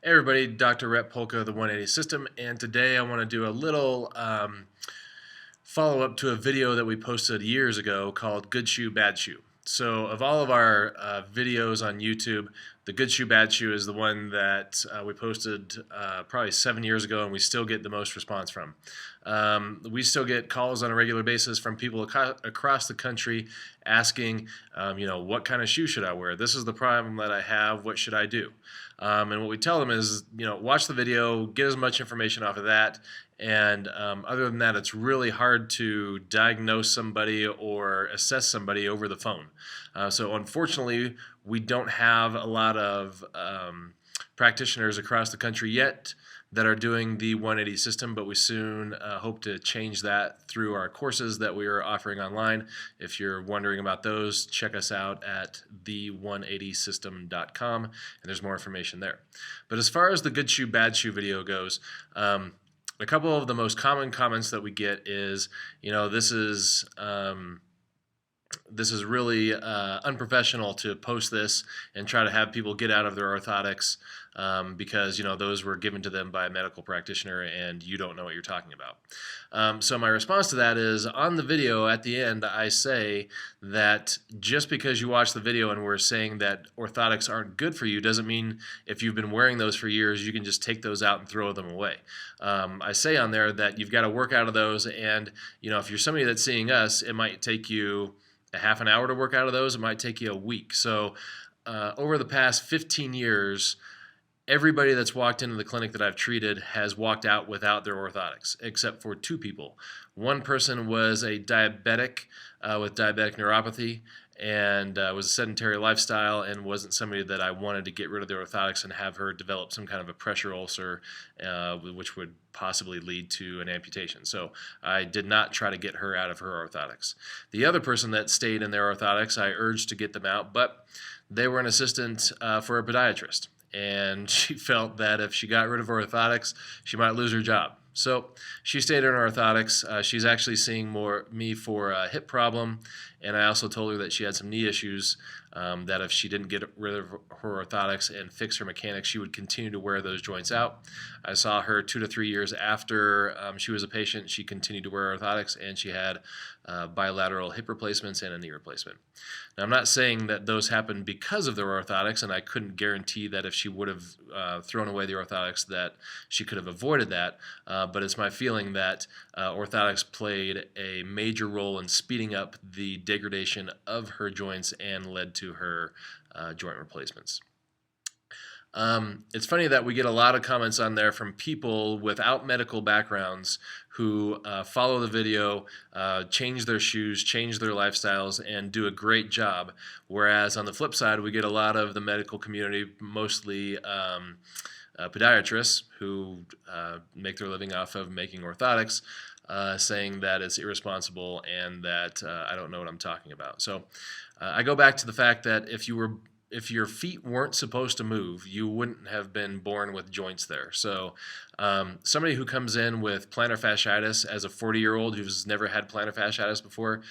Hey everybody, Dr. Rep Polka, the 180 system, and today I want to do a little follow-up to a video that we posted years ago called Good Shoe, Bad Shoe. So of all of our videos on YouTube, the Good Shoe, Bad Shoe is the one that we posted probably 7 years ago, and we still get the most response from. We still get calls on a regular basis from people across the country asking, what kind of shoe should I wear? This is the problem that I have. What should I do? And what we tell them is, watch the video, get as much information off of that, and other than that, it's really hard to diagnose somebody or assess somebody over the phone. So unfortunately, we don't have a lot of practitioners across the country yet that are doing the 180 system, but we soon hope to change that through our courses that we are offering online. If you're wondering about those, check us out at the180system.com, and there's more information there. But as far as the Good Shoe, Bad Shoe video goes, a couple of the most common comments that we get is, this is really unprofessional to post this and try to have people get out of their orthotics because those were given to them by a medical practitioner and you don't know what you're talking about. So my response to that is, on the video at the end I say that just because you watch the video and we're saying that orthotics aren't good for you doesn't mean if you've been wearing those for years you can just take those out and throw them away. I say on there that you've got to work out of those, and if you're somebody that's seeing us, it might take you a half an hour to work out of those. It might take you a week. So over the past 15 years, everybody that's walked into the clinic that I've treated has walked out without their orthotics, except for two people. One person was a diabetic with diabetic neuropathy and was a sedentary lifestyle and wasn't somebody that I wanted to get rid of their orthotics and have her develop some kind of a pressure ulcer, which would possibly lead to an amputation. So I did not try to get her out of her orthotics. The other person that stayed in their orthotics, I urged to get them out, but they were an assistant for a podiatrist, and she felt that if she got rid of her orthotics, she might lose her job. So she stayed in her orthotics. She's actually seeing me for a hip problem, and I also told her that she had some knee issues, that if she didn't get rid of her orthotics and fix her mechanics, she would continue to wear those joints out. I saw her 2 to 3 years after she was a patient. She continued to wear orthotics, and she had bilateral hip replacements and a knee replacement. Now, I'm not saying that those happened because of their orthotics, and I couldn't guarantee that if she would have thrown away the orthotics that she could have avoided that, but it's my feeling that orthotics played a major role in speeding up the degradation of her joints and led to her joint replacements. It's funny that we get a lot of comments on there from people without medical backgrounds who follow the video, change their shoes, change their lifestyles, and do a great job. Whereas on the flip side, we get a lot of the medical community, mostly podiatrists, who make their living off of making orthotics, saying that it's irresponsible and that I don't know what I'm talking about. So I go back to the fact that if your feet weren't supposed to move, you wouldn't have been born with joints there. So somebody who comes in with plantar fasciitis as a 40-year-old who's never had plantar fasciitis before,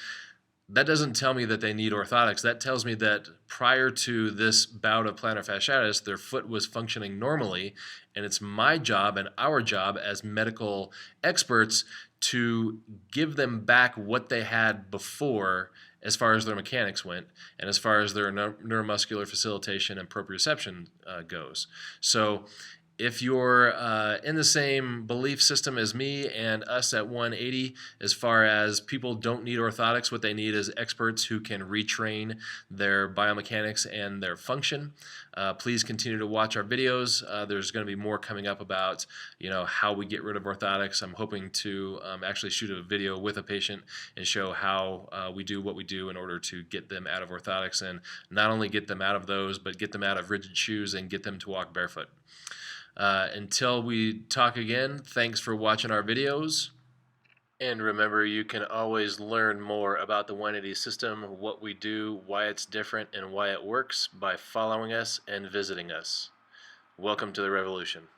that doesn't tell me that they need orthotics. That tells me that prior to this bout of plantar fasciitis, their foot was functioning normally, and it's my job and our job as medical experts to give them back what they had before as far as their mechanics went and as far as their neuromuscular facilitation and proprioception goes. So if you're in the same belief system as me and us at 180, as far as people don't need orthotics, what they need is experts who can retrain their biomechanics and their function. Please continue to watch our videos. There's going to be more coming up about how we get rid of orthotics. I'm hoping to actually shoot a video with a patient and show how we do what we do in order to get them out of orthotics, and not only get them out of those, but get them out of rigid shoes and get them to walk barefoot. Until we talk again, thanks for watching our videos. And remember, you can always learn more about the 180 system, what we do, why it's different, and why it works by following us and visiting us. Welcome to the revolution.